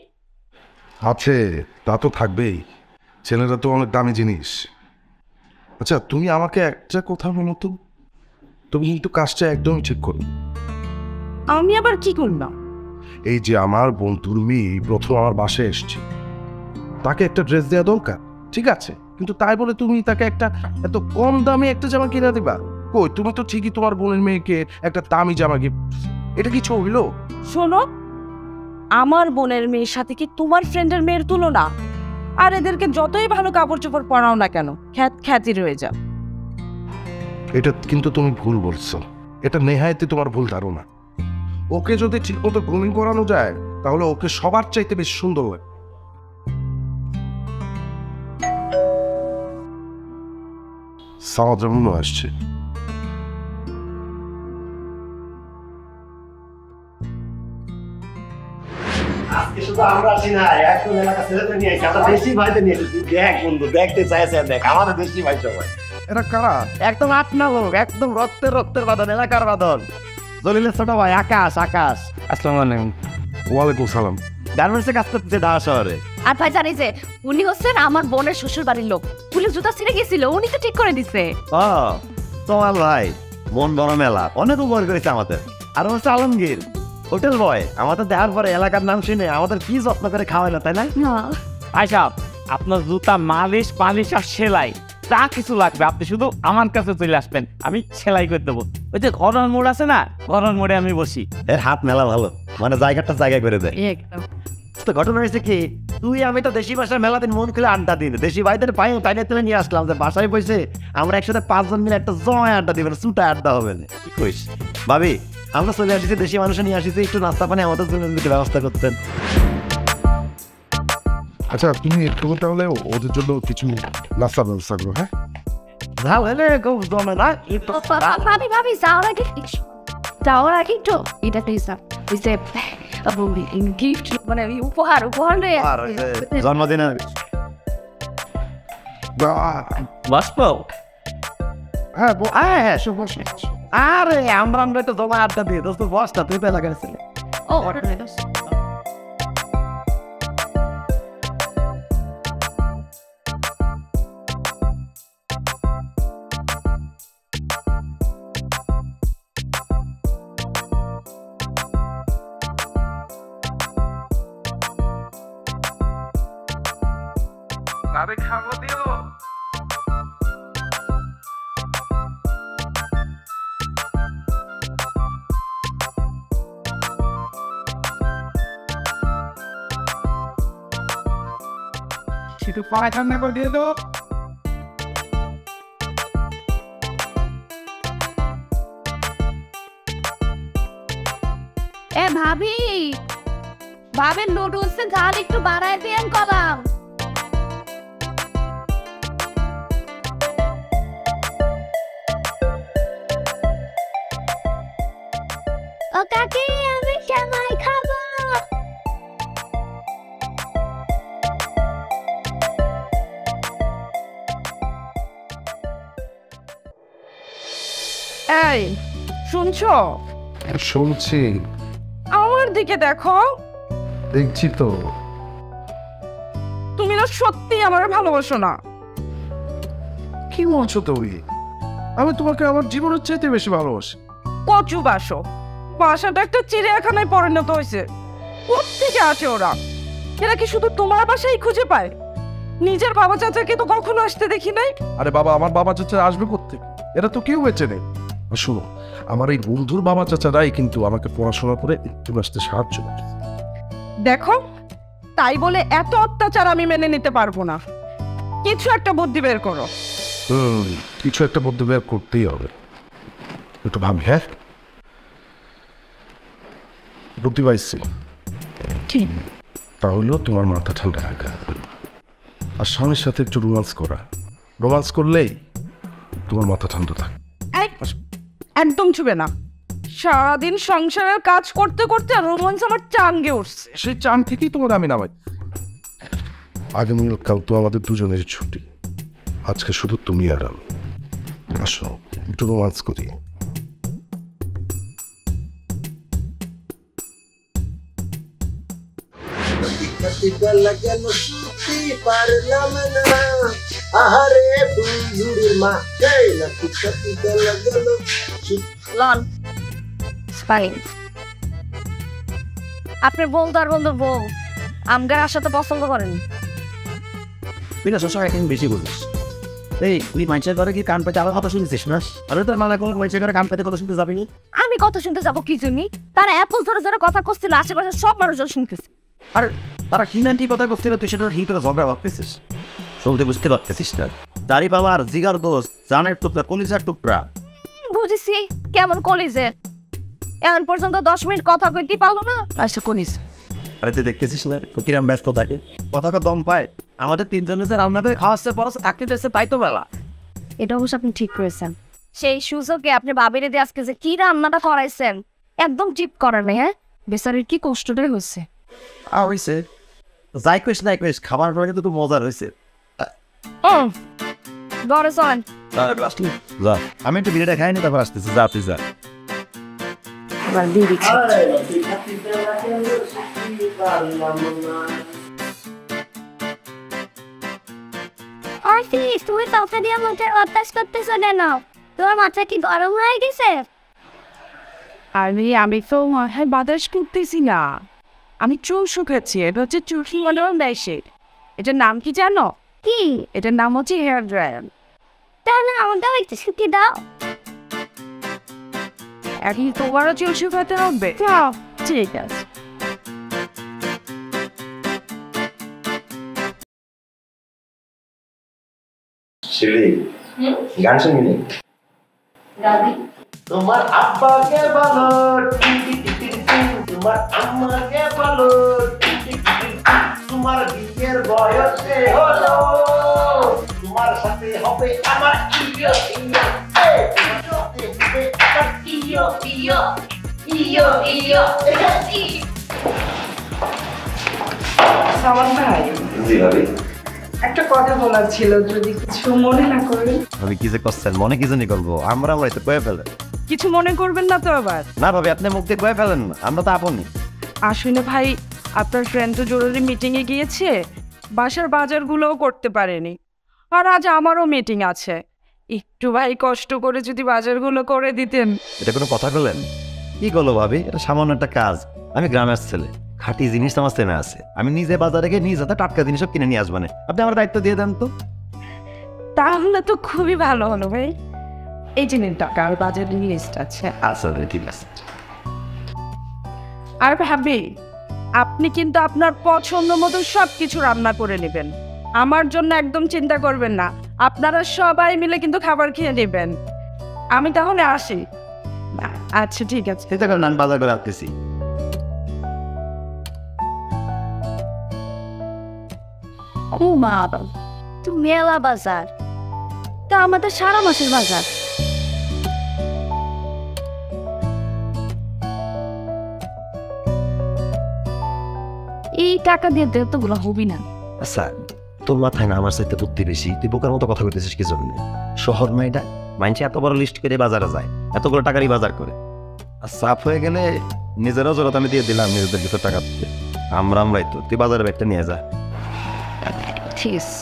আছে, তা তো থাকবেই, ছেলেরা তো অনেক দামি জিনিস। আচ্ছা তুমি আমাকে একটা কথা বলো তো, তুমি কিন্তু কাজটা একদমই ঠিক করো। আমি আবার কি করলাম? এই যে আমার বন্ধুর মেয়ে প্রথম আমার বাসায় এসছে, তাকে একটা ড্রেস দেওয়া দরকার, ঠিক আছে, কিন্তু তাই বলে তুমি তাকে একটা এত কম দামে একটা জামা কিনে দিবা? কই, তুমি তো ঠিকই তোমার বোনের মেয়েকে একটা দামি জামা গিফট, এটা কিছু হইলো? শোনো, আমার বোনের মেয়ের সাথে কি তোমার ফ্রেন্ডের মেয়ের তুলনা? আর এদেরকে যতই ভালো কাপড় চোপড় পরাও না কেন, খ্যাতি রয়ে যাও। এটা কিন্তু তুমি ভুল বলছো, এটা নেহায়েতে তোমার ভুল ধারণা। ওকে যদি ঠিক মতো গ্রুমিং করানো যায় তাহলে ওকে সবার চাইতে বেশি সুন্দর হয়। সাওয়াজমুনো আসছে। আজকে শুধু আমরা আসি না, একদম এলাকা ছেলেদের নিয়ে আসি, আমরা দেশি ভাইদের নিয়ে এসেছি। দেখ বন্ধু, দেখতে চাইছে, দেখ আমাদের দেশি ভাই সবাই। এরা কারা? একদম আটনা লোক, একদম রক্তের বাঁধন, এলাকার বাঁধন। জলিলের ছোট ভাই আকাশ। আসসালামু আলাইকুম। ওয়ালাইকুম সালাম। গার্মেন্টসে কাজ করতেছে ঢাকা শহরে। আর ভাই জানি যে উনি হচ্ছেন আমার বোনের শ্বশুর বাড়ির লোক। পুলিশ জুতা ছিঁড়ে গেছিল, উনি তো ঠিক করে দিছে। ও তোমার ভাই মন বড় মেলা, অনেক উপকার করেছে আমাদের। আর হচ্ছে আলমগীর হোটেল বয়, আমাদের দেওয়ার পরে এলাকার নাম শুনে আমাদের কি যত্ন করে খাওয়াই না, তাই না? আচ্ছা, আপনার জুতা মালিশ পালিশ আর সেলাই যা কিছু লাগবে আপনি শুধু আমার কাছে চলে আসবেন, আমি সেলাই করে দেবো। ওই যে ঘরোয়ার মোড় আছে না, ঘরোয়ার মোড়ে আমি বসি। এর হাত মেলা ভালো, মানে জায়গাটা জায়গায় করে দেয়। তো ঘটনা হয়েছে কি, তুই আমি তো দেশি ভাষার মেলা দিন মন খুলে আড্ডা দিন, দেশি ভাইদের পাই তাই তুলে নিয়ে আসলাম যে বাসায় বসে আমরা একসাথে 5 জন মিলে একটা জয় আড্ডা দিবেন, সুটা আড্ডা হবে না। কি কইস ভাবি? আমরা চলে আসছি, দেশি মানুষ নিয়ে আসিছি, একটু নাস্তা পানি আমাদের জন্য যদি ব্যবস্থা করতেন। আচ্ছা তুমি একটু তাহলে ওদের জন্য কিছু নাস্তার ব্যবস্থা করো। হ্যাঁ তাহলে খুব জমে না। ভাবি যাওয়ার আগে একটু এটা প্লিজ ওই যে গিফট মানে উপহার লয়ে আর জন্মদিনের বাষ্প হ্যাঁ হ্যাঁ শুভ আরে আমরা তো জমা আড্ডা দিয়ে দোস্ত বসটা তুই পেলা গেছিলি ও অর্ডার নিয়ে দাও খাবো দিও একটু পায়ে ঠান্ডা করে দিয়ে দাও এ ভাবি নুডলস এর ঝাল একটু বাড়ায় দিয়েন কলাম ও কাকি আমি সেমাই খাবো। এই শুনছো? শুনছি, আমার দিকে দেখো। দেখছি তো। তুমি না সত্যি আমার ভালোবাসো না? কি বলছো তুমি? আমি তোমাকে আমার জীবনের চাইতে বেশি ভালোবাসি। কচু বাসো, বাসাটা একটা চিড়িয়াখানায় পরিণত হয়েছে। কোত্থেকে আসে ওরা? এরা কি শুধু তোমার বাসায় খুঁজে পায়? নিজের বাবা চাচাকে তো কখনো আসতে দেখি নাই। আরে বাবা, আমার বাবা চাচা আসবে কোত্থেকে? এরা তো কেউ বেঁচে নেই। আর শোনো, আমার এই বন্ধুর বাবা চাচারাই কিন্তু আমাকে পড়াশোনা করে একটু আসতে সাহায্য করে। দেখো, তাই বলে এত অত্যাচার আমি মেনে নিতে পারবো না। কিছু একটা বুদ্ধি বের করো। কিছু একটা বুদ্ধি বের করতেই হবে। একটু ভাবি। হ্যাঁ, বুদ্ধি পাইছি। তাহলে তোমার মাথা ঠান্ডা রাখা আর স্বামীর সাথে একটু রোমান্স করা। রোমান্স করলেই তোমার মাথা ঠান্ডা থাকে। একদম ছুবে না। সারাদিন সংসারের কাজ করতে করতে রোমান্স আমার চাঙ্গে উঠছে। সেই চান থেকেই তোমার আমি নামাই। আগামীকাল তো আমাদের দুজনের ছুটি। আজকে শুধু তুমি আর আমি। আসো একটু রোমান্স করি। লন ফাইন আপনার বন্ধুর বউ আমগার আসাতে পছন্দ করেন? তুই না সবসময় এখন বেশি বলিস। এই তুই মানুষের ঘরে কি কান পেতে আমার কথা শুনছিস না? আরে তোর মালা কোন মানুষের ঘরে কান পেতে কথা শুনতে যাবি? আমি কথা শুনতে যাবো কি জন্য? তারা অ্যাপল ধরে ধরে কথা করছিল, আশেপাশে সব মানুষজন শুনতেছে। আর তারা হিনান্টি কথা করছিল, তুই সেটা হিটে ঝগড়া ভাবতেছিস। চলতে বুঝতে পারতেছিস না? দাড়ি পাওয়ার জিগার দোষ, জানের টুকরা, কলিজার টুকরা। বুঝেছি কেমন কলেজে এখন পর্যন্ত 10 মিনিট কথা কইতে পারলো না। আচ্ছা কনিস, আরে তুই দেখতেছিস না কিরাম ব্যস্ত থাকে, কথা দম পায়। আমাদের তিনজনের যে রান্না করে খাওয়াচ্ছে পড়াচ্ছে থাকতে চাইছে, তাই তো বেলা। এটা অবশ্য আপনি ঠিক করেছেন। সেই সুযোগে আপনি বাবিরে দিয়ে আজকে যে কি রান্নাটা করাইছেন একদম চিপ করার নেই। হ্যাঁ, বেচারির কি কষ্টটাই হচ্ছে। আর হয়েছে যাই কইস নাই কইস, খাবার পরে কিন্তু মজার হয়েছে। ঘরে চলেন। যা, আমি একটু বিরিয়ানি খাইনি, তারপর আসতেছি। যা তুই যা। এবার দিয়ে দিচ্ছি। অর্থিস, তুমি কাউকে দিয়ে মুখে অভ্যাস করতেছো কেন? তোমার মাথা কি গরম হয়ে গেছে? আমি তো মাথায় বাতাস করতেছি না, আমি চুল শুকাচ্ছি। এটা হচ্ছে চুল শুকানোর মেশিন। এটার নাম কি জানো? কি? এটার নাম হচ্ছে হেয়ার ড্রায়ার। তাহলে আমাদের একটু শুকিয়ে দাও। এখন তোমারও চুল শুকাতে হবে? ঠিক আছে। শিউলি, গান শুনবি নি? তোমার আব্বাকে বলো, তোমার আম্মাকে বলো, তোমার বিয়ের বয়সে হলো, তোমার সাথে হবে আমার ইয়ো ইয়ো, তোমার সাথে হবে আমার ইয়ো ইয়ো ইয়ো ইয়ো। সামান ভাই জি ভাবি। একটা কথা বলার ছিল, যদি কিছু মনে না করেন। ভাবি কি যে করছেন, মনে কি জানি করবো, আমরাই তো কয়ে ফেলেন। কিছু মনে করবেন না তো আবার? না ভাবি, আপনি মুখ দিয়ে কয়ে ফেলেন, আমরা তো আপনি। আসলে ভাই, আপনার ফ্রেন্ড তো জরুরি মিটিংয়ে গিয়েছে, বাসার বাজারগুলোও করতে পারেনি। আর আজ আমারও মিটিং আছে, একটু ভাই কষ্ট করে যদি বাজারগুলো করে দিতেন। এটা কোনো কথা বললেন? কি করলো ভাবি, এটা সামান্য একটা কাজ। আমি গ্রামের ছেলে, খাঁটি জিনিস আমার চেনা আছে। আমি নিজে বাজারে গিয়ে নিজ হাতে টাটকা জিনিস সব কিনে নিয়ে আসবো না। আপনি আমার দায়িত্ব দিয়ে দেন তো। তাহলে তো খুবই ভালো হলো ভাই। এই যে নিন টাকা, আর বাজারের লিস্ট আছে। আচ্ছা ঠিক আছে। আর ভাবি, আপনি কিন্তু আপনার পছন্দ মতো সব কিছু রান্না করে নেবেন। আমার জন্য একদম চিন্তা করবেন না, আপনারা সবাই মিলে কিন্তু খাবার খেয়ে নেবেন। আমি তাহলে আসি। আচ্ছা ঠিক আছে। চিন্তা করেন না, আমি বাজার করে আসতেছি। ও মা, তো মেলা বাজার, তা আমাদের সারা মাসের বাজার। এই টাকা দিয়ে দেওয়াগুলো হবি না। আচ্ছা, তোর মাথায় না আমার চাইতে বুদ্ধি বেশি? তুই বোকার মতো কথা কইতেছিস কি জন্য? শহর না এটা, মাইনছে এত বড় লিস্ট করে বাজারে যায়, এতগুলো টাকারই বাজার করে। আর সাফ হয়ে গেলে নিজেরও জোরত আমি দিয়ে দিলাম, নিজেদের কিছু টাকা দিতে। আমরাই তো, তুই বাজারে ব্যাগটা নিয়ে যা। ঠিক আছে।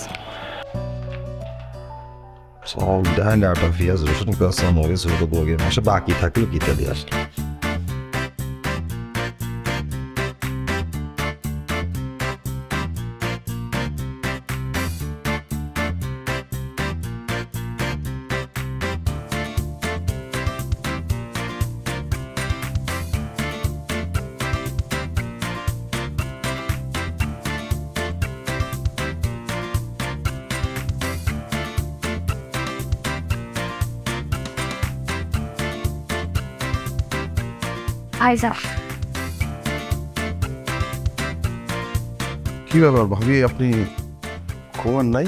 সব দেন একটা পেঁয়াজ রসুন কাঁচা মরিচ হলুদ বগে মাসে বাকি থাকলেও কিতা দিয়ে আসলে। আইসা কি ব্যাপার ভাবি, আপনি ঘুমান নাই?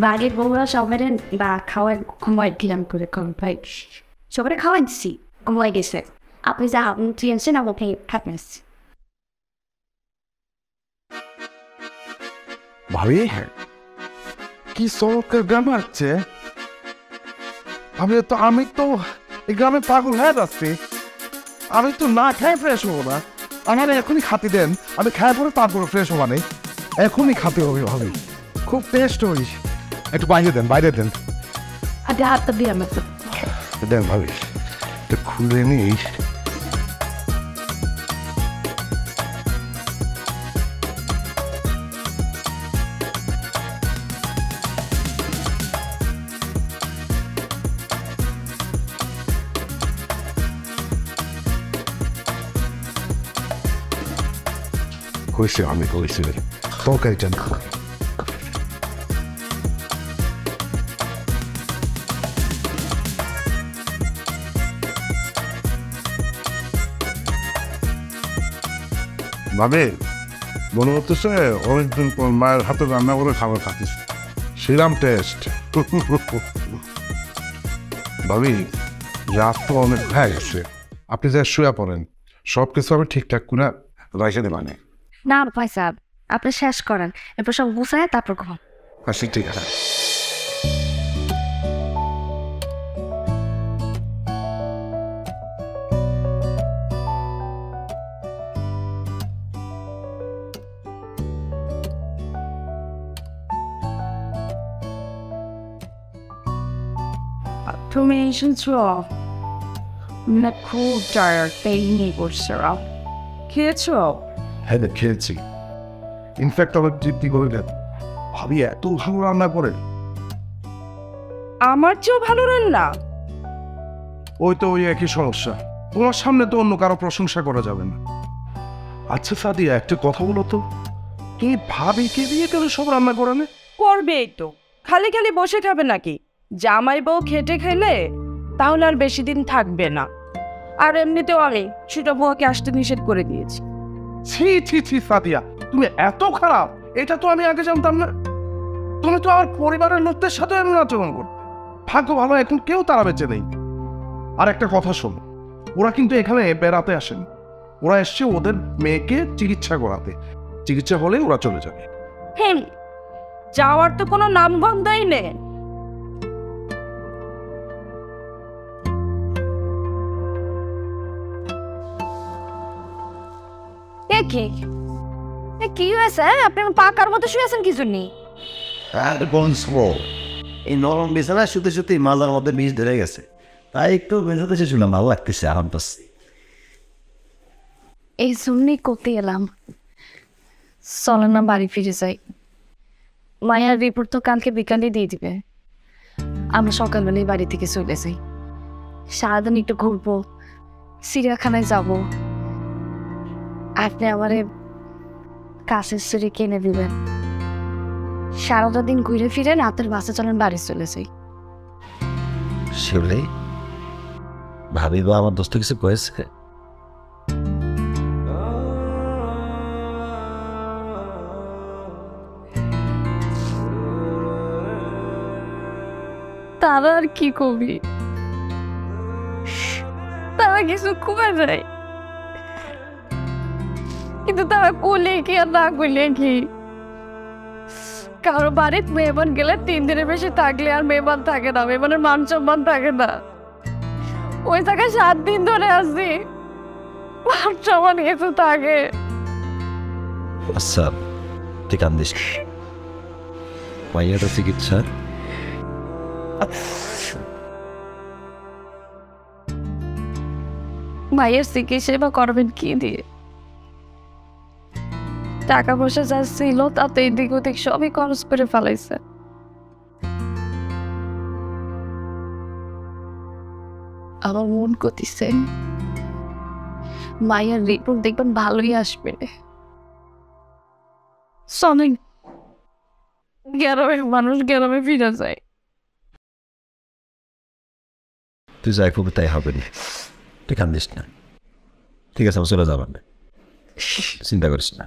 বাড়ির বউরা সবাই বা খাওয়াই ঘুমাই দিলাম করে কম ভাই, সবাই খাওয়াই দিচ্ছি, ঘুমাই গেছে। আপনি যা চেয়েছেন আমাকে থাকবেন। ভাবি কি চমৎকার গ্রাম আসছে। আমি তো এই গ্রামে পাগল হয়ে যাচ্ছি। আমি তো না খেয়ে ফ্রেশ হবো না। আমার এখনই খাতি দেন, আমি খায় পরে তারপরে ফ্রেশ হবা নেই। এখনই খাতে হবে ভাবি, খুব টেস্ট হইস। একটু বাইরে দেন। আগে হাতটা দিয়ে আমার দেন ভাবি, একটু খুলে নিই। হয়েছে, আমি হয়েছে তরকারিটা না। ভাবে মনে হচ্ছে অনেকদিন পর মায়ের হাতে রান্না করে খাবার খাচ্ছিস, সেরাম টেস্ট। ভাবি রাত তো অনেক হয়ে গেছে, আপনি যা শুয়ে পড়েন, সব কিছু আমি ঠিকঠাক করে রাইসে দেবানে। না ভাই সাহেব, আপনি শেষ করেন, এরপর সব গুছায় তারপর ঘুম। আচ্ছা ঠিক আছে। তুমি এসেছ? না খুব টায়ার্ড, পেইনি করছে। খেয়েছ? হ্যাঁ খেয়েছি। ইনফ্যাক্ট আমার তৃপ্তি করে দেন, ভাবি এত ভালো রান্না করে। আমার চেয়েও ভালো রান্না? ওই তো ওই একই সমস্যা, তোমার সামনে তো অন্য কারো প্রশংসা করা যাবে না। আচ্ছা সাদিয়া, একটা কথা বলো তো, তুমি ভাবিকে দিয়ে কেন সব রান্না করে না? করবেই তো, খালি খালি বসে খাবে নাকি? জামাই বউ খেটে খেলে তাহলে আর বেশি দিন থাকবে না। আর এমনিতেও আমি ছোট বউকে আসতে নিষেধ করে দিয়েছি। ছি সাদিয়া, তুমি এত খারাপ, এটা তো আমি আগে জানতাম না। তুমি তো আমার পরিবারের লোকদের সাথে এমন আচরণ করতে। ভাগ্য ভালো, এখন কেউ তারা বেঁচে নেই। আর একটা কথা শোনো, ওরা কিন্তু এখানে বেড়াতে আসেন, ওরা এসছে ওদের মেয়েকে চিকিৎসা করাতে। চিকিৎসা হলে ওরা চলে যাবে। হুম, যাওয়ার তো কোনো নাম গন্ধই নেই। কি হয়েছে? আপনি পাকার মতো শুয়েছেন কি জন্য? আর বলছো এই নরম বিছানা শুতে শুতে মাজার মধ্যে বিষ ধরে গেছে, তাই একটু বেঁচে এসেছিলাম, ভালো লাগতেছে এখন তো। এই জন্যই করতে এলাম। চলেন না বাড়ি ফিরে যাই। মায়ার রিপোর্ট তো কালকে বিকালে দিয়ে দিবে। আমরা সকালবেলায় বাড়ি থেকে চলে যাই। সারাদিন একটু ঘুরবো, চিড়িয়াখানায় যাব। আপনি আমারে কাছের চুরি কিনে দিবেন। সারাটা দিন ঘুরে ফিরে রাতের বাসে চলেন বাড়ি চলে যাই। শিবলি, ভাবি বা আমার দোস্ত কিছু কয়েছে? তারা আর কি কবি, তারা কিছু কমে যায়, কিন্তু তারা করলে কি আর না করলে কি? কারো বাড়িতে মেহমান গেলে 3 দিনের বেশি থাকলে আর মেহমান থাকে না, মেহমানের মান সম্মান থাকে না। ওই জায়গায় 7 দিন ধরে আসছি, মান সম্মান কিছু থাকে। আচ্ছা তুই কান্দিস, মাইয়াটা চিকিৎসা মায়ের চিকিৎসা বা করবেন কি দিয়ে? টাকা পয়সা যা ছিল তাতে এদিক ওদিক সবই খরচ করে ফেলাইছে। আমার মন করতেছে মায়ের রিপোর্ট দেখবেন ভালোই আসবে। শোনেন, গ্রামের মানুষ গ্রামে ফিরে যায়। তুই যাই করবি তাই হবে না, তুই কান্দিস না, ঠিক আছে? আমি চলে যাবার না, চিন্তা করিস না,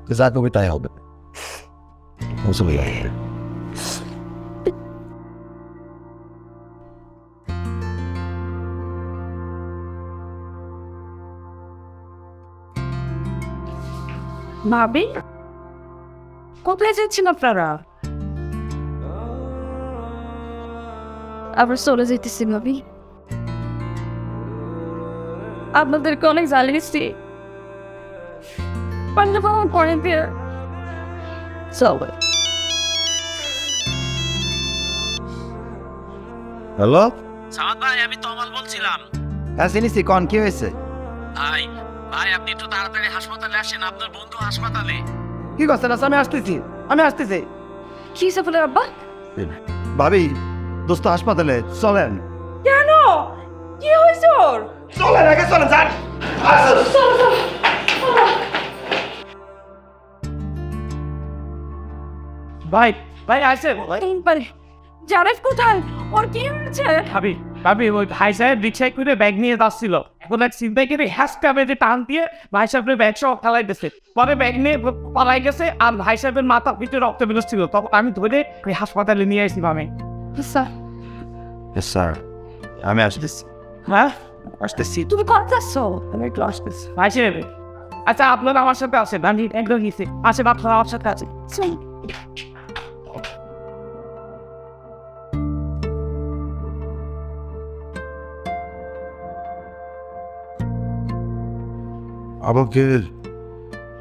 তুই যা করবি তাই হবে, আমি চলে যাবো। ভাবি, কোথায় যাচ্ছেন আপনারা? আবার চলে যেতেছি ভাবি। আপনাদেরকে অনেক জ্বালিয়েছি, পারলে বাবা পরে দিয়ে চলে। হ্যালো, সামাদ ভাই, আমি তমাল বলছিলাম। হ্যাঁ চিনিছি, কন কি হয়েছে? ভাই ভাই, আপনি একটু তাড়াতাড়ি হাসপাতালে আসেন, আপনার বন্ধু হাসপাতালে। কি করছেন? আমি আসতেছি, আমি আসতেছি। কি হয়েছে বলে আব্বা? ভাবি, দোস্ত হাসপাতালে, চলেন। কেন? কি হয়েছে ওর? চলেন, আগে চলেন, যান। ভাই ভাই আছে জারেফ কোথায়? ওর কি হয়েছে? ভাবি ভাবি, ওই ভাই সাহেব রিক্সায় করে ব্যাগ নিয়ে যাচ্ছিল, এখন এক চিন্তায় করে হ্যাসটা বেঁধে টান দিয়ে ভাই সাহেবের ব্যাগ সহ ফেলাই দিয়েছে। পরে ব্যাগ নিয়ে পালাই গেছে, আর ভাই সাহেবের মাথার ভিতরে রক্ত বেরোচ্ছিল, তখন আমি ধরে ওই হাসপাতালে নিয়ে আসি। আমি স্যার, আমি আসতেছি, হ্যাঁ আসতেছি। তুমি কত যাচ্ছ? আমি একটু আসতেছি ভাই সাহেব। আচ্ছা আপনারা আমার সাথে আসেন, আমি একদম গেছি, আসেন আপনারা আমার সাথে আছেন। আমাকে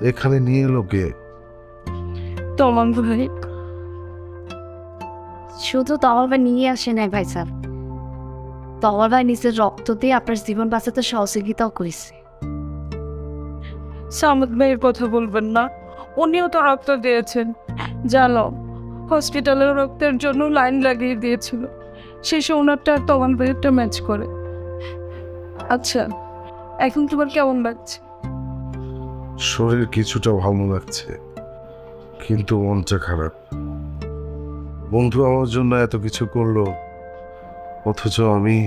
এখানে নিয়ে এলো কে? তোমার ভাই শুধু তোমার ভাই নিয়ে আসে নাই ভাই স্যার, তোমার ভাই নিজের রক্ত দিয়ে আপনার জীবন বাঁচাতে সহযোগিতাও করেছে। সামুদ ভাইয়ের কথা বলবেন না, উনিও তো রক্ত দিয়েছেন। জানো, হসপিটালে রক্তের জন্য লাইন লাগিয়ে দিয়েছিল, শেষে ওনারটা আর তোমার ভাইয়েরটা ম্যাচ করে। আচ্ছা, এখন তোমার কেমন লাগছে? শরীর কিছুটা ভালো লাগছে, কিন্তু মনটা খারাপ। বন্ধু আমার জন্য এত কিছু করলো, অথচ আমি।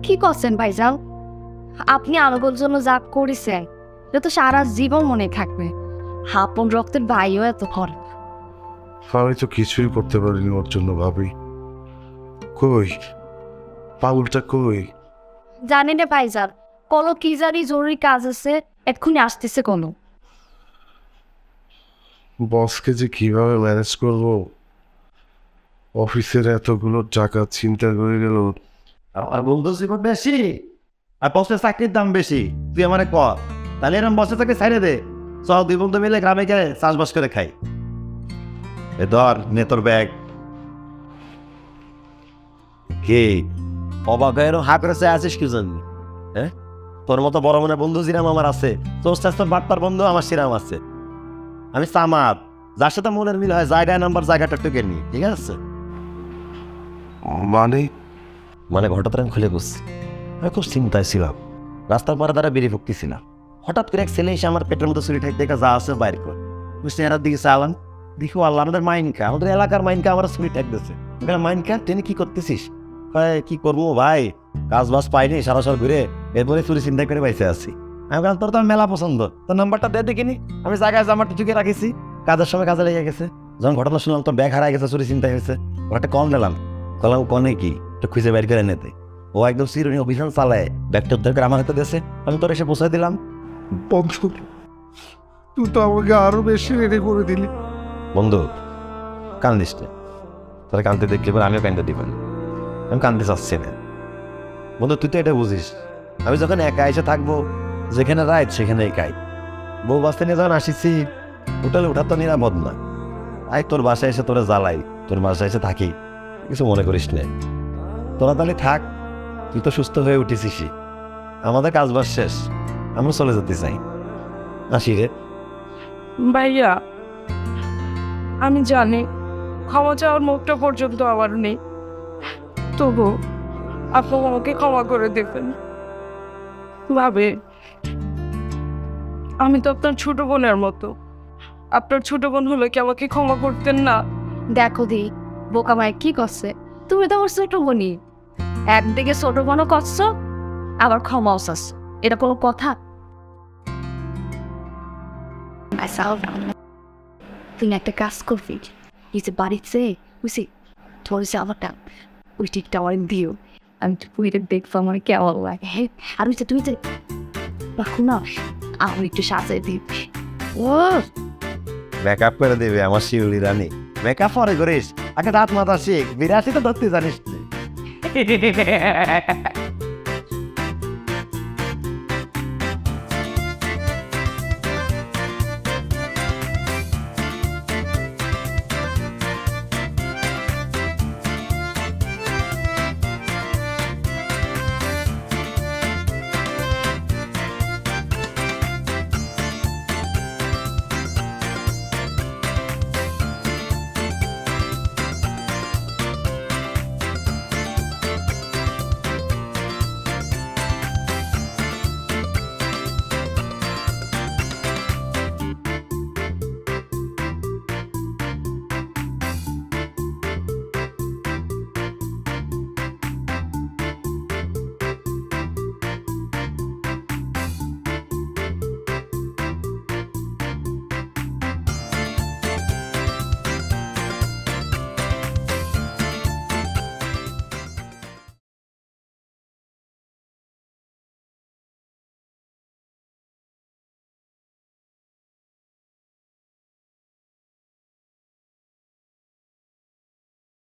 কি করছেন ভাইজান? আপনি আলোগোর জন্য যা করেছেন এটা তো সারা জীবন মনে থাকবে। আপন রক্তের ভাইও এত খারাপ। আমি তো কিছুই করতে পারিনি ওর জন্য। ভাবি কই, পাগলটা কই? জানি না ভাইজান, কোনো কি জানি জরুরি কাজ আছে, এক্ষুনি আসতেছে কোনো। বসকে যে কিভাবে ম্যানেজ করব, অফিসের এতগুলো টাকা চিন্তা করে গেল। আর বন্ধু জীবন বেশি আর বসের চাকরির দাম বেশি, তুই আমারে কর। তাহলে এরকম বসে চাকরি ছাইড়ে দে, চল দুই বন্ধু মিলে গ্রামে গিয়ে চাষবাস করে খাই। এ ধর নে তোর ব্যাগ। কে অবাক হয়ে এরকম হা করে আছিস কি জন্য? হ্যাঁ, তোর মতো বড় মনে বন্ধু জিরাম আমার আছে, তোর স্বাস্থ্য বার্তার বন্ধু আমার সিরাম আছে। আমি সামাদ, যার সাথে মনের মিল হয় জায়গায় নাম্বার জায়গাটা টুকে নি, ঠিক আছে? মানে মানে ঘটনাটা আমি খুলে বসছি। আমি খুব চিন্তায় ছিলাম, রাস্তার পাড়ে দ্বারা বেরিয়ে ভুগতেছিলাম। হঠাৎ করে এক ছেলে এসে আমার পেটের মতো ছুরি ঠাক দেখে যা আছে বাইর কর। বুঝতে এরার দিকে চালাম, দেখো আল্লাহ আমাদের মাইনকা, আমাদের এলাকার মাইনকা আমার ছুরি ঠাক দিচ্ছে। মাইনকা টেনে কি করতেছিস? কি করবো ভাই, কাজ বাজ পাইনি, সারাসার ঘুরে এরপরে চুরি চিন্তা করে বাইসে আছি। আমি বললাম তোর তো মেলা পছন্দ, তোর নাম্বারটা দে দেখিনি। আমি জায়গায় জামাটা ঢুকে রাখিছি, কাজের সময় কাজে লেগে গেছে। যখন ঘটনা শুনলাম তোর ব্যাগ হারাই গেছে, চুরি চিন্তা হয়েছে, ওটা কল দিলাম। কলাম কনে কি তো খুঁজে বের করে নিতে। ও একদম চিরুনি অভিযান চালায়, ব্যাগটা উদ্ধার করে আমার হাতে দিয়েছে, আমি তোর এসে পৌঁছাই দিলাম। বন্ধু, তুই তো আমাকে আরো বেশি রেডি করে দিলি। বন্ধু কান্দিস না, তোরা কান্দতে দেখলে পরে আমিও কান্দতে দিব না, আমি কান্দতে চাচ্ছি না। বন্ধু তুই তো এটা বুঝিস, আমি যখন একা এসে থাকবো, যেখানে রাইত সেখানেই কাই। বউ বাঁচতে নিয়ে যখন আসিছি, হোটেলে ওঠার তো নিরাপদ না। আই তোর বাসায় এসে তোরা জ্বালাই, তোর বাসায় এসে থাকি, কিছু মনে করিস না। তোরা তাহলে থাক, তুই তো সুস্থ হয়ে উঠেছিস, আমাদের কাজ বাজ শেষ, আমরা চলে যেতে চাই। আসি রে। ভাইয়া আমি জানি ক্ষমা চাওয়ার মুখটা পর্যন্ত আমার নেই, তবু আপনি আমাকে ক্ষমা করে দেবেন। ভাবে আমি তো আপনার ছোট বোনের মতো, আপনার ছোট বোন হলে কি আমাকে ক্ষমা করতেন না? দেখো দি বোকা মায় কি করছে, তুমি তো আমার ছোট বোনই, একদিকে ছোট বোনও করছো আবার ক্ষমাও চাচ্ছ, এটা কোনো কথা? তুমি একটা কাজ করবি, এই যে বাড়িতে বুঝি তোর যে আমারটা ওই টিকটা আমার দিও, আমি তো পুইরে দেখবো আমার কেমন লাগে। হ্যাঁ, আর ওই যে তুই যে রাখো না, আমার একটু সাজাই দিবি। ও মেকআপ করে দেবে আমার শিউলি রানী। মেকআপ পরে করিস, আগে দাঁত মাথা শিখ, বিরাশি তো ধরতে জানিস তুই।